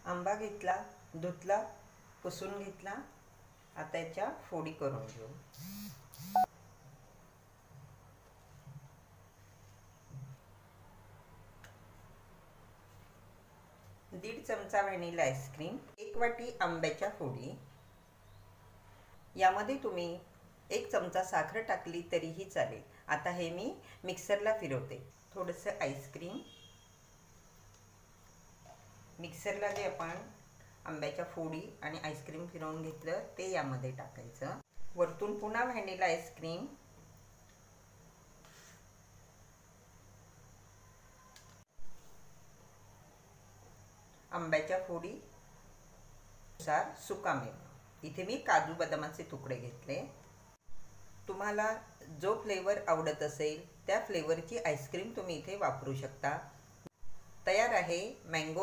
आंबा घेतला, धुतला, पुसून घेतला. आता याच्या फोडी करून घेऊ. दीड चमचा व्हॅनिला आईस्क्रीम, 1 वाटी आंब्याच्या फोडी. यामध्ये तुम्ही 1 चमचा साखर टाकली तरीही चालेल. आता हे मी मिक्सरला फिरवते. थोडंसं आईस्क्रीम मिक्सरला जे आपण आंब्याच्या फोडी आणि आईस्क्रीम फिरवून घेतलं ते यामध्ये टाकायचं. वरतून पुन्हा व्हॅनिला आईस्क्रीम, आंब्याच्या फोडी नुसार सुकामेवा. इथे मी काजू बदामाचे तुकडे घेतले. तुम्हाला जो फ्लेवर आवडत असेल त्या फ्लेवरची आईस्क्रीम तुम्ही इथे वापरू शकता. तयार आहे मँगो